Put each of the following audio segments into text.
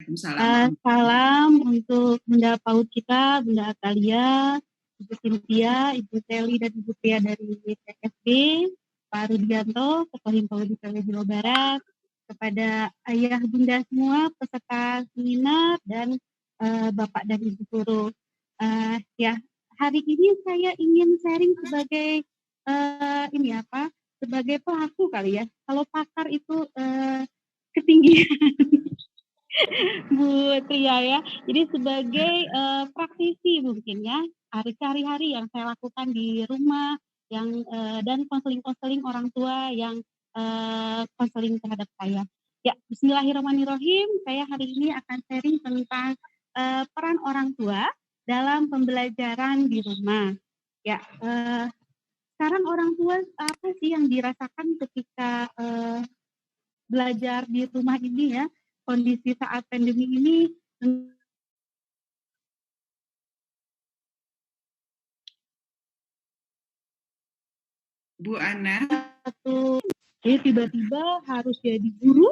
Waalaikumsalam. Salam untuk Bunda PAUD kita, Bunda Atalia, Ibu Cynthia, Ibu Seli, dan Ibu Tia dari TSB, Pak Rudianto, Ketua Himpau di Jawa Barat, kepada ayah bunda semua, peserta seminar, dan Bapak dan Ibu guru. Ya, hari ini saya ingin sharing sebagai sebagai pelaku kali ya. Kalau pakar itu ketinggian. Bu Tia ya. Jadi sebagai praktisi mungkin ya, hari-hari yang saya lakukan di rumah, yang dan konseling-konseling orang tua yang konseling terhadap saya. Ya, Bismillahirrahmanirrahim. Saya hari ini akan sharing tentang peran orang tua dalam pembelajaran di rumah. Ya, sekarang orang tua apa sih yang dirasakan ketika belajar di rumah ini ya? Kondisi saat pandemi ini Bu Ana. Jadi tiba-tiba harus jadi guru,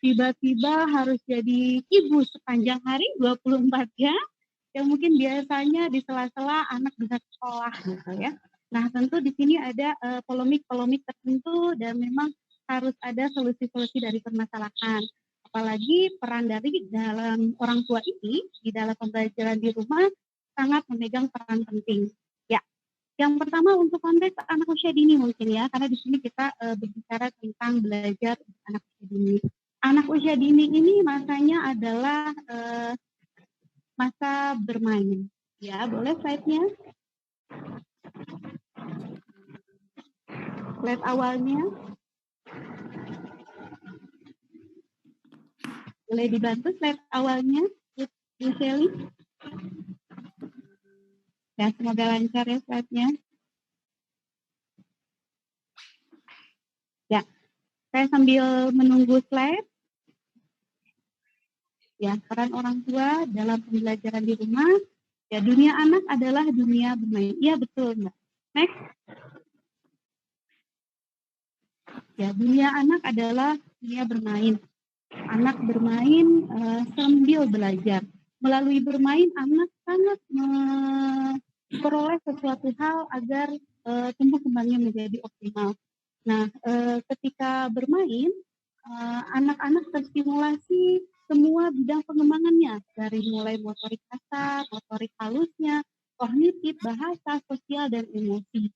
tiba-tiba harus jadi ibu sepanjang hari 24 jam, yang mungkin biasanya di sela-sela anak bisa sekolah gitu ya. Nah tentu di sini ada polemik-polemik tertentu dan memang harus ada solusi-solusi dari permasalahan. Apalagi peran dari dalam orang tua ini di dalam pembelajaran di rumah sangat memegang peran penting. Ya, yang pertama untuk konteks anak usia dini mungkin ya, karena di sini kita berbicara tentang belajar anak usia dini. Anak usia dini ini masanya adalah masa bermain. Ya, boleh slide-nya? Slide awalnya. Boleh dibantu slide awalnya, Bu Shelly? Ya, semoga lancar ya slide-nya. Ya, saya sambil menunggu slide. Ya, peran orang tua dalam pembelajaran di rumah. Ya, dunia anak adalah dunia bermain. Iya, betul, Mbak. Next. Ya, dunia anak adalah dunia bermain. Anak bermain sambil belajar. Melalui bermain, anak sangat memperoleh sesuatu hal agar tumbuh kembangnya menjadi optimal. Nah, ketika bermain, anak-anak terstimulasi semua bidang pengembangannya, dari mulai motorik kasar, motorik halusnya, kognitif, bahasa, sosial, dan emosi.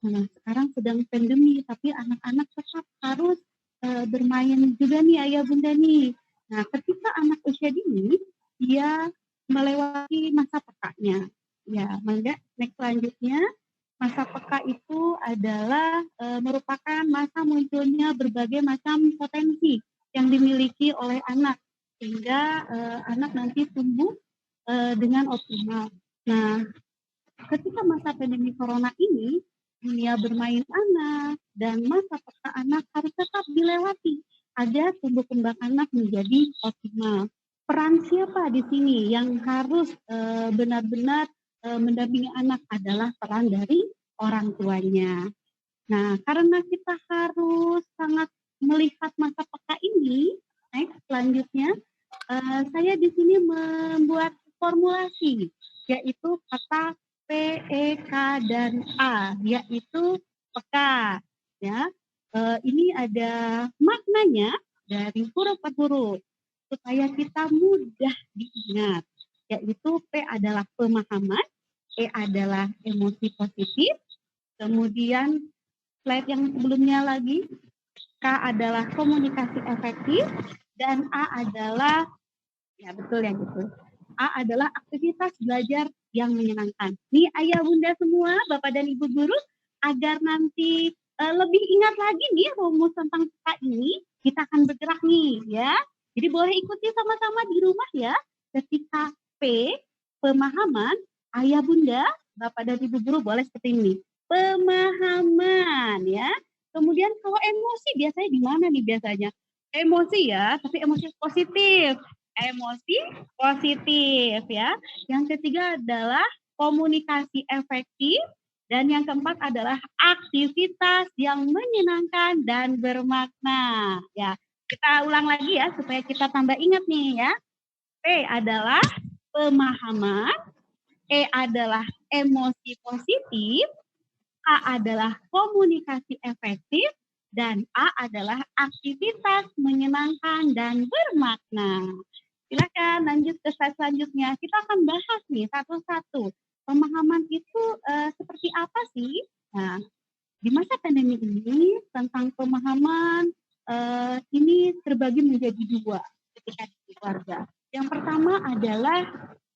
Nah, sekarang sedang pandemi, tapi anak-anak tetap harus bermain juga nih ayah bunda nih. Nah, ketika anak usia dini, dia melewati masa pekanya. Ya, mangga next selanjutnya. Masa peka itu adalah merupakan masa munculnya berbagai macam potensi yang dimiliki oleh anak, sehingga anak nanti tumbuh dengan optimal. Nah, ketika masa pandemi corona ini, dunia bermain anak dan masa peka anak harus tetap dilewati agar tumbuh kembang anak menjadi optimal. Peran siapa di sini yang harus benar-benar mendampingi anak adalah peran dari orang tuanya. Nah, karena kita harus sangat melihat masa peka ini, next selanjutnya saya di sini membuat formulasi, yaitu kata P, E, K, dan A, yaitu peka. Ya, ini ada maknanya dari huruf per huruf supaya kita mudah diingat, yaitu P adalah pemahaman, E adalah emosi positif, kemudian slide yang sebelumnya lagi, K adalah komunikasi efektif, dan A adalah, ya betul ya gitu, A adalah aktivitas belajar yang menyenangkan. Nih ayah bunda semua, bapak dan ibu guru, agar nanti lebih ingat lagi nih rumus tentang K ini, kita akan bergerak nih ya. Jadi boleh ikuti sama-sama di rumah ya. Ketika P, pemahaman, ayah bunda, bapak dan ibu guru boleh seperti ini. Pemahaman ya. Kemudian kalau emosi biasanya di mana nih biasanya? Emosi ya, tapi emosi positif. Emosi positif ya. Yang ketiga adalah komunikasi efektif. Dan yang keempat adalah aktivitas yang menyenangkan dan bermakna. Ya, kita ulang lagi ya supaya kita tambah ingat nih ya. P adalah pemahaman, E adalah emosi positif, A adalah komunikasi efektif, dan A adalah aktivitas menyenangkan dan bermakna. Silakan lanjut ke slide selanjutnya. Kita akan bahas nih satu-satu. Pemahaman itu seperti apa sih? Nah, di masa pandemi ini tentang pemahaman ini terbagi menjadi dua ketika di keluarga. Yang pertama adalah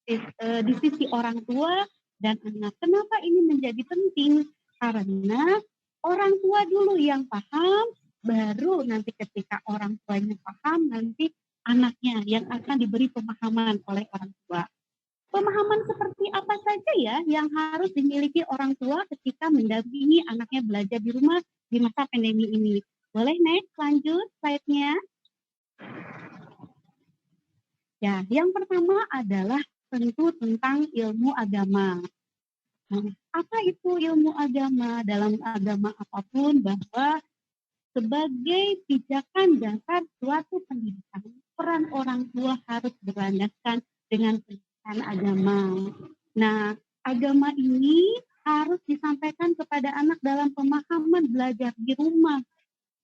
di sisi orang tua dan anak. Kenapa ini menjadi penting? Karena orang tua dulu yang paham, baru nanti ketika orang tuanya paham, nanti anaknya yang akan diberi pemahaman oleh orang tua. Pemahaman seperti apa saja ya yang harus dimiliki orang tua ketika mendampingi anaknya belajar di rumah di masa pandemi ini? Boleh next, lanjut slide-nya. Ya, yang pertama adalah tentu tentang ilmu agama. Nah, apa itu ilmu agama? Dalam agama apapun bahwa sebagai pijakan dasar suatu pendidikan, peran orang tua harus berlandaskan dengan pendidikan agama. Nah, agama ini harus disampaikan kepada anak dalam pemahaman belajar di rumah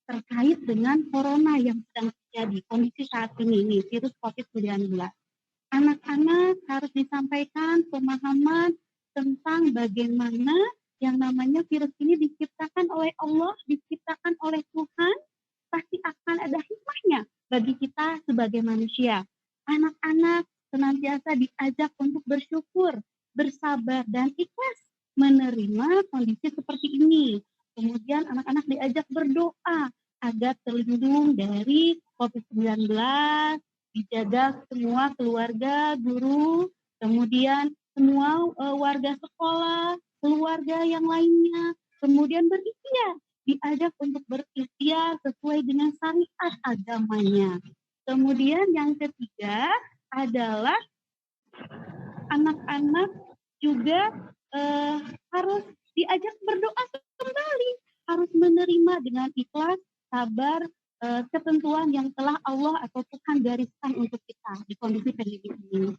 terkait dengan corona yang sedang terjadi, kondisi saat ini, virus COVID-19. Anak-anak harus disampaikan pemahaman tentang bagaimana yang namanya virus ini diciptakan oleh Allah, diciptakan oleh Tuhan, pasti akan ada hikmahnya bagi kita sebagai manusia. Anak-anak senantiasa diajak untuk bersyukur, bersabar, dan ikhlas menerima kondisi seperti ini. Kemudian anak-anak diajak berdoa agar terlindung dari COVID-19, dijaga semua keluarga, guru, kemudian semua warga sekolah, keluarga yang lainnya, kemudian berikhtiar, diajak untuk berikhtiar sesuai dengan syariat agamanya. Kemudian yang ketiga adalah anak-anak juga harus diajak berdoa kembali, harus menerima dengan ikhlas, sabar, ketentuan yang telah Allah atau Tuhan gariskan untuk kita di kondisi pandemi ini.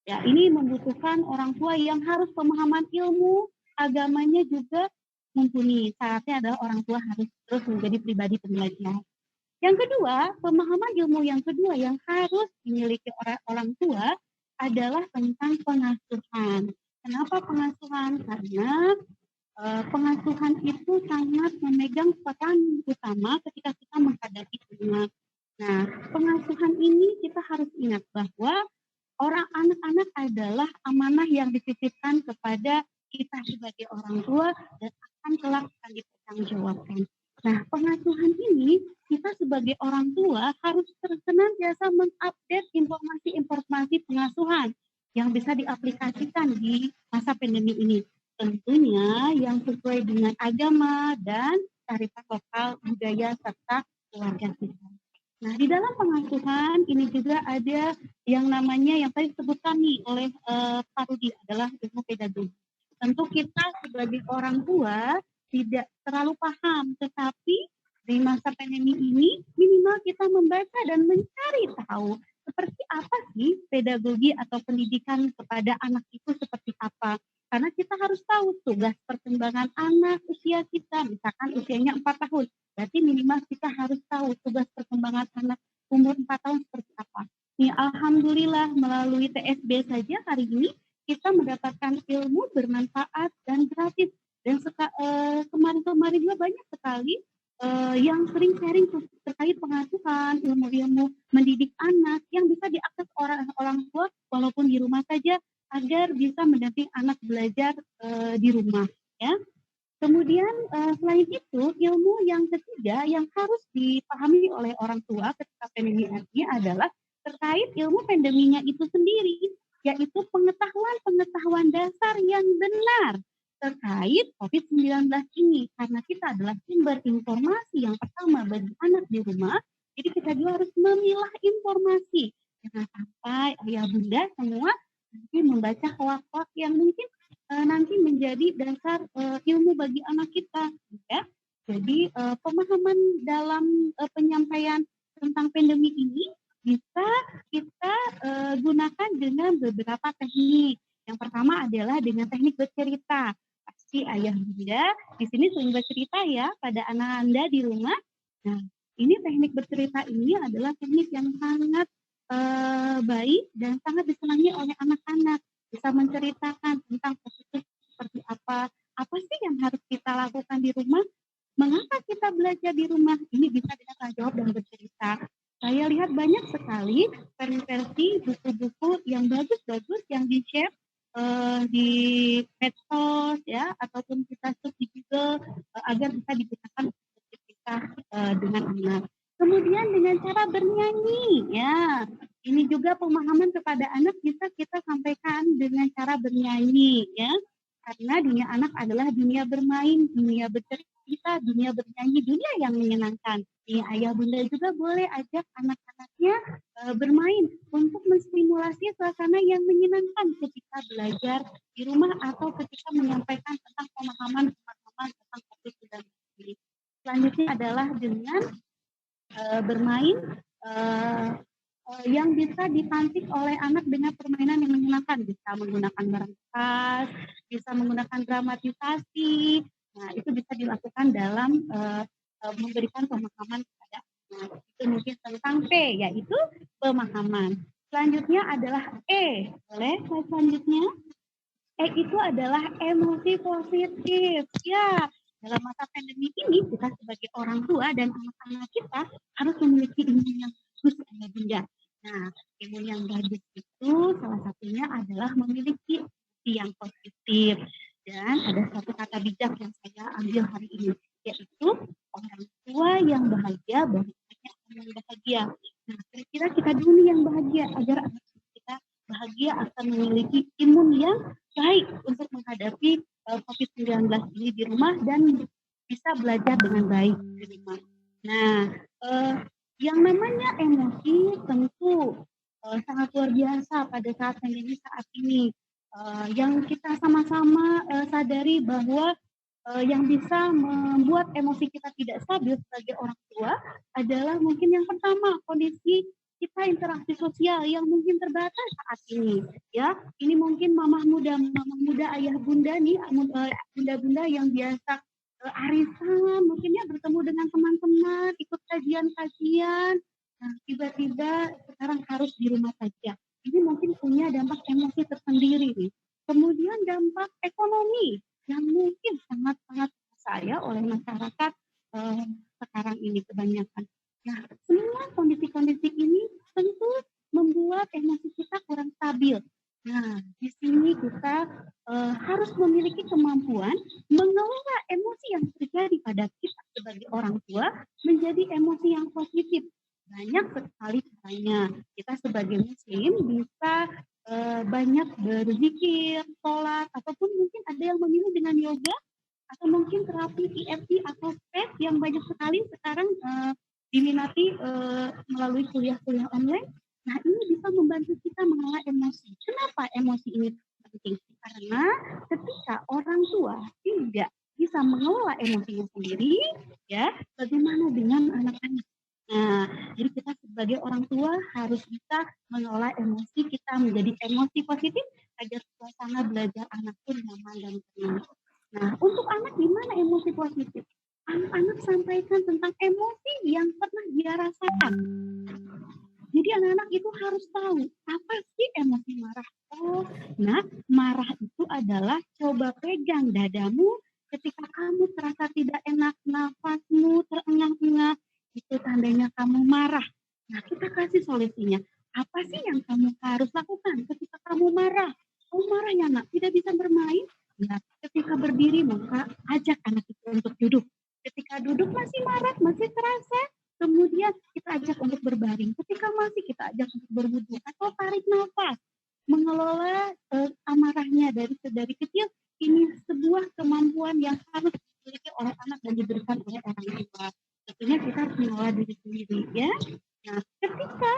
Ya, ini membutuhkan orang tua yang harus pemahaman ilmu agamanya juga mumpuni. Syaratnya adalah orang tua harus terus menjadi pribadi pembelajar. Yang kedua, pemahaman ilmu yang kedua yang harus dimiliki orang tua adalah tentang pengasuhan. Kenapa pengasuhan? Karena pengasuhan itu sangat memegang peran utama ketika kita menghadapi anak. Nah, pengasuhan ini kita harus ingat bahwa anak-anak adalah amanah yang dititipkan kepada kita sebagai orang tua dan akan kelak akan dipertanggungjawabkan. Nah, pengasuhan ini kita sebagai orang tua harus senantiasa mengupdate informasi-informasi pengasuhan yang bisa diaplikasikan di masa pandemi ini. Tentunya yang sesuai dengan agama dan kearifan lokal, budaya, serta keluarga kita. Nah, di dalam pengasuhan ini juga ada yang namanya yang tadi disebutkan nih oleh Pak Rudi adalah ilmu pedagogi. Tentu kita sebagai orang tua tidak terlalu paham, tetapi di masa pandemi ini minimal kita membaca dan mencari tahu seperti apa sih pedagogi atau pendidikan kepada anak itu seperti apa. Karena kita harus tahu tugas perkembangan anak usia kita, misalkan usianya 4 tahun. Berarti minimal kita harus tahu tugas perkembangan anak umur 4 tahun seperti apa. Nih, alhamdulillah melalui TSB saja hari ini kita mendapatkan ilmu bermanfaat dan gratis. Dan kemarin-kemarin juga banyak sekali yang sering sharing terkait pengasuhan, ilmu-ilmu mendidik anak yang bisa diakses orang tua walaupun di rumah saja agar bisa mendampingi anak belajar di rumah. Ya. Kemudian selain itu ilmu yang ketiga yang harus dipahami oleh orang tua ketika pandemi ini adalah terkait ilmu pandeminya itu sendiri, yaitu pengetahuan dasar yang benar terkait COVID-19 ini. Karena kita adalah sumber informasi yang pertama bagi anak di rumah, jadi kita juga harus memilah informasi. Jangan sampai ayah bunda semua nanti membaca hoak-hoak yang mungkin nanti menjadi dasar ilmu bagi anak kita. Ya. Jadi pemahaman dalam penyampaian tentang pandemi ini bisa kita gunakan dengan beberapa teknik. Yang pertama adalah dengan teknik bercerita. Pasti ayah bunda di sini sering bercerita ya pada anak anda di rumah. Nah, ini teknik bercerita ini adalah teknik yang sangat baik dan sangat disenangi oleh anak-anak. Bisa menceritakan tentang positif seperti apa sih yang harus kita lakukan di rumah, mengapa kita belajar di rumah, ini bisa dengan tanya jawab dan bercerita. Saya lihat banyak sekali versi buku-buku yang bagus-bagus yang di-share di medsos ya, ataupun kita search di Google agar bisa digunakan untuk kita dengan anak. Kemudian dengan cara bernyanyi ya. Ini juga pemahaman kepada anak bisa kita sampaikan dengan cara bernyanyi ya. Karena dunia anak adalah dunia bermain, dunia bercerita, dunia bernyanyi, dunia yang menyenangkan. Ayah bunda juga boleh ajak anak-anaknya bermain untuk menstimulasi suasana yang menyenangkan ketika belajar di rumah atau ketika menyampaikan tentang pemahaman tentang COVID-19 ini. Selanjutnya adalah dengan bermain yang bisa dipantik oleh anak dengan permainan yang menyenangkan, bisa menggunakan barang bekas, bisa menggunakan dramatisasi. Nah, itu bisa dilakukan dalam memberikan pemahaman kepada anak. Itu mungkin tentang P, yaitu pemahaman. Selanjutnya adalah E. Boleh slide selanjutnya? E itu adalah emosi positif. Ya, dalam masa pandemi ini kita sebagai orang tua dan anak-anak kita harus memiliki imun yang bagus, ayah bunda. Nah, imun yang bagus itu salah satunya adalah memiliki emosi yang positif. Dan ada satu kata bijak yang saya ambil hari ini, yaitu orang tua yang bahagia banyaknya orang yang bahagia. Nah, kira-kira kita dulu nih yang bahagia agar anak kita bahagia akan memiliki imun yang baik untuk menghadapi COVID-19 ini di rumah dan bisa belajar dengan baik di rumah. Nah, yang namanya emosi tentu sangat luar biasa pada saat pandemi saat ini. Yang kita sama-sama sadari bahwa yang bisa membuat emosi kita tidak stabil sebagai orang tua adalah mungkin yang pertama kondisi kita interaksi sosial yang mungkin terbatas saat ini ya. Ini mungkin mamah muda, ayah bunda nih, bunda-bunda yang biasa arisan, mungkinnya bertemu dengan teman-teman, ikut kajian-kajian. Nah, tiba-tiba sekarang harus di rumah saja. Ini mungkin punya dampak emosi tersendiri nih. Kemudian dampak ekonomi yang mungkin sangat-sangat saya oleh masyarakat sekarang ini kebanyakan. Nah, semua kondisi-kondisi ini tentu membuat emosi kita kurang stabil. Nah, di sini kita harus memiliki kemampuan mengelola emosi yang terjadi pada kita sebagai orang tua menjadi emosi yang positif. Banyak sekali caranya. Kita sebagai muslim bisa banyak berzikir, sholat, ataupun mungkin ada yang memilih dengan yoga, atau mungkin terapi EFT atau SPED yang banyak sekali sekarang diminati melalui kuliah-kuliah online. Nah, ini bisa membantu kita mengelola emosi. Kenapa emosi ini penting? Karena ketika orang tua tidak bisa mengelola emosinya sendiri, ya, bagaimana dengan anak-anak? Nah, jadi kita sebagai orang tua harus bisa mengelola emosi kita menjadi emosi positif agar suasana belajar anak pun nyaman dan tenang. Nah, untuk anak gimana emosi positif? Anak-anak sampaikan tentang emosi yang pernah dia rasakan. Jadi anak-anak itu harus tahu apa sih emosi marah. Oh, nah marah itu adalah coba pegang dadamu ketika kamu terasa tidak enak, nafasmu terengah-engah, itu tandanya kamu marah. Nah, kita kasih solusinya. Apa sih yang kamu harus lakukan ketika kamu marah? Kamu marah ya nak, tidak bisa bermain? Nah, ketika berdiri maka ajak anak itu untuk duduk. Ketika duduk masih marah, masih terasa, kemudian kita ajak untuk berbaring. Ketika masih kita ajak untuk berwudu atau tarik nafas. Mengelola amarahnya dari kecil ini sebuah kemampuan yang harus dimiliki oleh anak dan diberikan oleh orang tua. Tentunya kita harus mengelola diri sendiri ya. Nah, ketika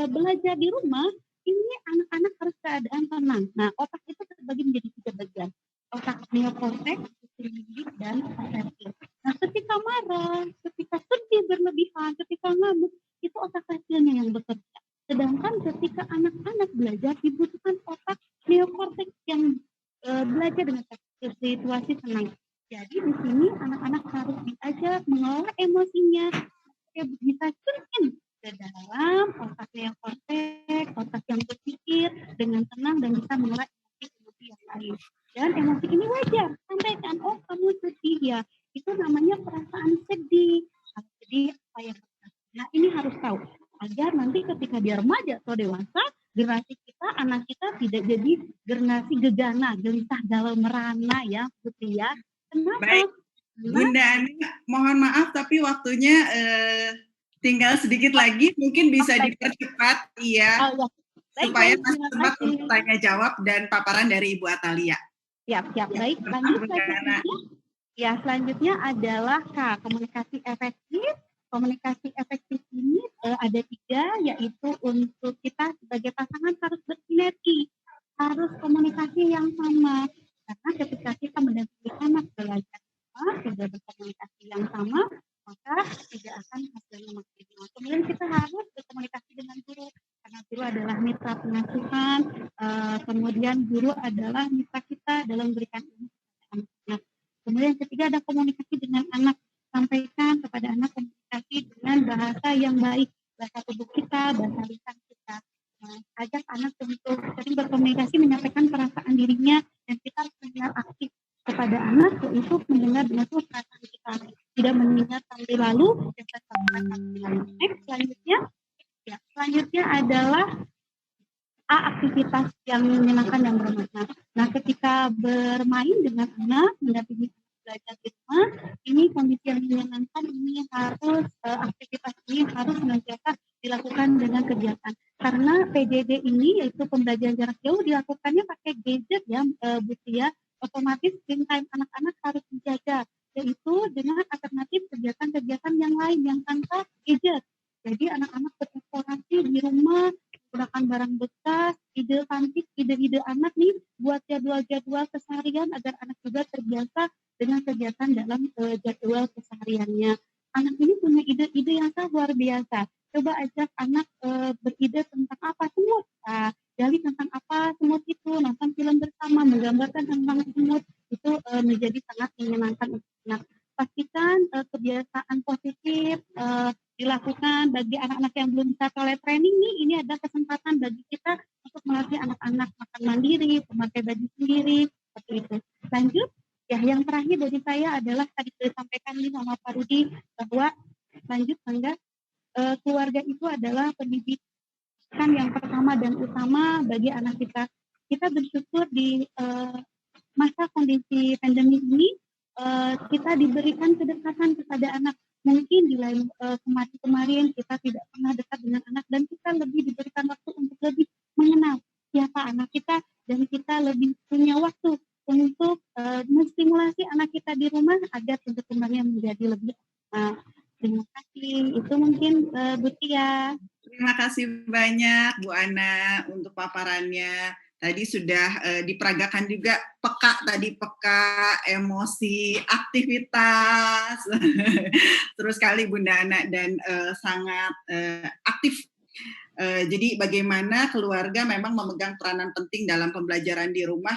belajar di rumah, ini anak-anak harus keadaan tenang. Nah, otak itu terbagi menjadi 3 bagian. Otak neokorteks, limbik, dan afektif. Nah, ketika marah, ketika sedih berlebihan, ketika ngamuk, itu otak kecilnya yang bekerja. Sedangkan ketika anak-anak belajar dibutuhkan otak neokorteks yang belajar dengan situasi tenang. Jadi di sini anak-anak harus diajak mengelola emosinya supaya bisa terjun ke dalam otak neokorteks, otak yang berpikir dengan tenang dan bisa mengelola emosi yang lain. Dan emosi ini wajar, sampaikan, oh kamu sedih ya, itu namanya perasaan sedih. Sedih apa yang nah ini harus tahu agar nanti ketika dia remaja atau dewasa, generasi kita, anak kita tidak jadi generasi gegana, gelisah, galau, merana ya, Putri ya. Kenapa? Baik, Bunda Ana, mohon maaf tapi waktunya tinggal sedikit lagi, mungkin bisa dipercepat, iya, supaya masih sempat untuk tanya jawab dan paparan dari Ibu Atalia. Siap, baik. Lanjut selanjutnya. Ya, selanjutnya adalah komunikasi efektif. Komunikasi efektif ini ada 3, yaitu untuk kita sebagai pasangan harus bersinergi, harus komunikasi yang sama. Karena ketika kita mendampingi anak belajar tidak berkomunikasi yang sama, maka tidak akan hasilnya maksimal. Kemudian kita harus berkomunikasi dengan guru, karena guru adalah mitra pengasuhan, kemudian guru adalah mitra kita dalam memberikan ilmu kepada anak-anak. Kemudian ketiga ada komunikasi dengan anak, sampaikan kepada anak komunikasi dengan bahasa yang baik, bahasa tubuh kita, bahasa lisan kita. Ajak anak untuk sering berkomunikasi, menyampaikan perasaan dirinya, dan kita harus mendengar aktif kepada anak, yaitu mendengar dengan perasaan kita, tidak mendengar sampai lalu, dan sampai lalu. Next, selanjutnya adalah aktivitas yang menyenangkan dan bermakna. Nah, ketika bermain dengan anak, mendampingi belajar di rumah, ini kondisi yang menyenangkan, ini harus aktivitas ini harus senantiasa dilakukan dengan kegiatan. Karena PJJ ini, yaitu pembelajaran jarak jauh, dilakukannya pakai gadget ya, Bu Tia, otomatis screen time anak-anak harus dijaga, yaitu dengan alternatif kegiatan-kegiatan yang lain yang tanpa gadget. Jadi anak-anak bereksplorasi di rumah, menggunakan barang bekas, ide cantik, ide-ide anak nih buat jadwal-jadwal keseharian agar anak juga terbiasa dengan kegiatan dalam jadwal kesehariannya. Anak ini punya ide-ide yang sangat luar biasa. Coba ajak anak beride tentang apa semut, gali tentang apa semut itu, nonton film bersama, menggambarkan tentang semut, itu menjadi sangat menyenangkan untuk anak. Pastikan kebiasaan positif dilakukan bagi anak-anak yang belum bisa toilet training nih, ini ada kesempatan bagi kita untuk melatih anak-anak makan mandiri, memakai baju sendiri, seperti itu. Lanjut, ya yang terakhir dari saya adalah tadi disampaikan nih sama Pak Rudi, bahwa lanjut Angga, keluarga itu adalah pendidikan yang pertama dan utama bagi anak kita. Kita bersyukur di masa kondisi pandemi ini, kita diberikan kedekatan kepada anak. Mungkin di lain kemarin kita tidak pernah dekat dengan anak, dan kita lebih diberikan waktu untuk lebih mengenal siapa anak kita, dan kita lebih punya waktu untuk menstimulasi anak kita di rumah agar perkembangannya menjadi lebih terima kasih. Itu mungkin Bu Tia. Terima kasih banyak Bu Ana untuk paparannya. Tadi sudah diperagakan juga peka, emosi, aktivitas. Terus sekali Bunda Ana, dan sangat aktif. Jadi bagaimana keluarga memang memegang peranan penting dalam pembelajaran di rumah.